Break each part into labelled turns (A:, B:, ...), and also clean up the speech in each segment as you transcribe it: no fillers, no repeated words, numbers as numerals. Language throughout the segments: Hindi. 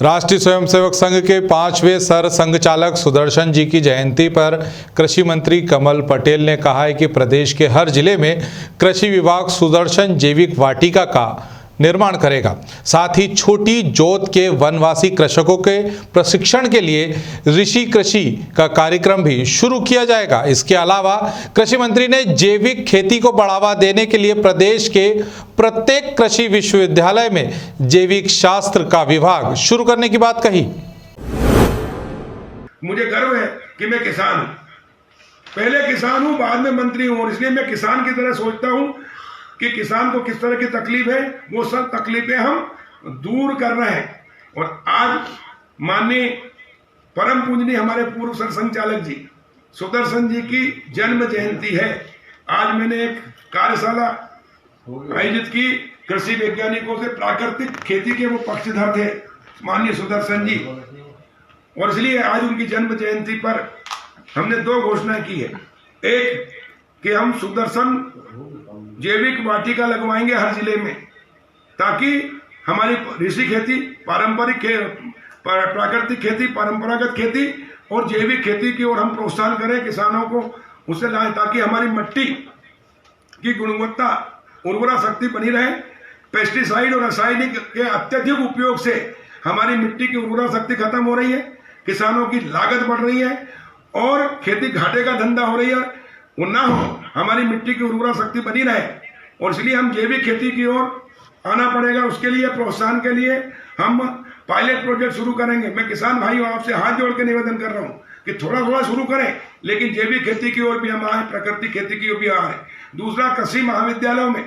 A: राष्ट्रीय स्वयंसेवक संघ के 5वें सर संघचालक सुदर्शन जी की जयंती पर कृषि मंत्री कमल पटेल ने कहा है कि प्रदेश के हर जिले में कृषि विभाग सुदर्शन जैविक वाटिका का निर्माण करेगा। साथ ही छोटी जोत के वनवासी कृषकों के प्रशिक्षण के लिए ऋषि कृषि का कार्यक्रम भी शुरू किया जाएगा। इसके अलावा कृषि मंत्री ने जैविक खेती को बढ़ावा देने के लिए प्रदेश के प्रत्येक कृषि विश्वविद्यालय में जैविक शास्त्र का विभाग शुरू करने की बात कही।
B: मुझे गर्व है कि मैं किसान हूं, पहले किसान हूं, बाद में मंत्री हूं, और इसलिए मैं किसान की तरह सोचता हूं कि किसान को किस तरह की तकलीफ है वो सब तकलीफें हम दूर कर रहे हैं। और आज माननीय परम पूजनीय हमारे पूर्व सरसंघचालक जी सुदर्शन जी की जन्म जयंती है। आज मैंने एक कार्यशाला आयोजित की, कृषि वैज्ञानिकों से प्राकृतिक खेती के वो पक्षधर थे माननीय सुदर्शन जी, और इसलिए आज उनकी जन्म जयंती पर हमने दो घोषणाएं की है। एक कि हम सुदर्शन जैविक वाटिका लगवाएंगे हर जिले में, ताकि हमारी ऋषि खेती, पारंपरिक प्राकृतिक खेती, परंपरागत खेती और जैविक खेती की ओर हम प्रोत्साहन करें, किसानों को उससे लाएं, ताकि हमारी मिट्टी की गुणवत्ता, उर्वरा शक्ति बनी रहे। पेस्टिसाइड और रासायनिक के अत्यधिक उपयोग से हमारी मिट्टी की उर्वरा शक्ति खत्म हो रही है, किसानों की लागत बढ़ रही है और खेती घाटे का धंधा हो रही है। वो ना हो, हमारी मिट्टी की उर्वरा शक्ति बनी रहे, और इसलिए हम जैविक खेती की ओर आना पड़ेगा। उसके लिए प्रोत्साहन के लिए हम पायलट प्रोजेक्ट शुरू करेंगे। मैं किसान भाइयों आपसे हाथ जोड़ के निवेदन कर रहा हूं कि थोड़ा थोड़ा शुरू करें, लेकिन जैविक खेती की ओर भी हम आए, प्राकृतिक खेती की ओर भी आए। दूसरा, कृषि महाविद्यालयों में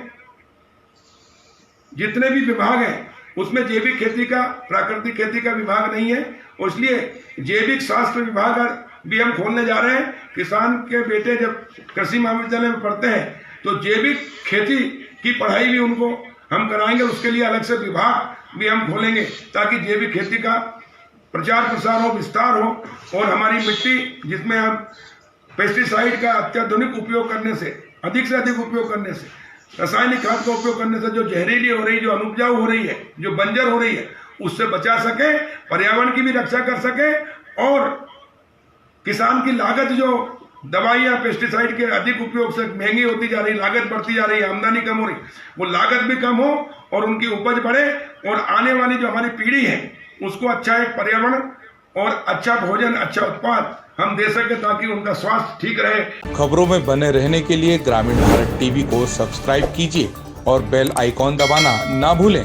B: जितने भी विभाग हैं उसमें जैविक खेती का, प्राकृतिक खेती का विभाग नहीं है, और इसलिए जैविक शास्त्र विभाग भी हम खोलने जा रहे हैं। किसान के बेटे जब कृषि महाविद्यालय में पढ़ते हैं तो जैविक खेती की पढ़ाई भी उनको हम कराएंगे। उसके लिए अलग से विभाग भी हम खोलेंगे, ताकि जैविक खेती का प्रचार प्रसार हो, विस्तार हो, और हमारी मिट्टी जिसमें हम पेस्टिसाइड का अत्याधुनिक उपयोग करने से, अधिक से अधिक उपयोग करने से, रासायनिक खाद का उपयोग करने से जो जहरीली हो रही, जो अनुपजाऊ हो रही है, जो बंजर हो रही है, उससे बचा सके, पर्यावरण की भी रक्षा कर सके, और किसान की लागत जो दवाइयां पेस्टिसाइड के अधिक उपयोग से महंगी होती जा रही, लागत बढ़ती जा रही है, आमदनी कम हो रही, वो लागत भी कम हो और उनकी उपज बढ़े, और आने वाली जो हमारी पीढ़ी है उसको अच्छा एक पर्यावरण और अच्छा भोजन, अच्छा उत्पाद हम दे सके, ताकि उनका स्वास्थ्य ठीक रहे।
A: खबरों में बने रहने के लिए ग्रामीण भारत टीवी को सब्सक्राइब कीजिए और बेल आइकॉन दबाना ना भूलें।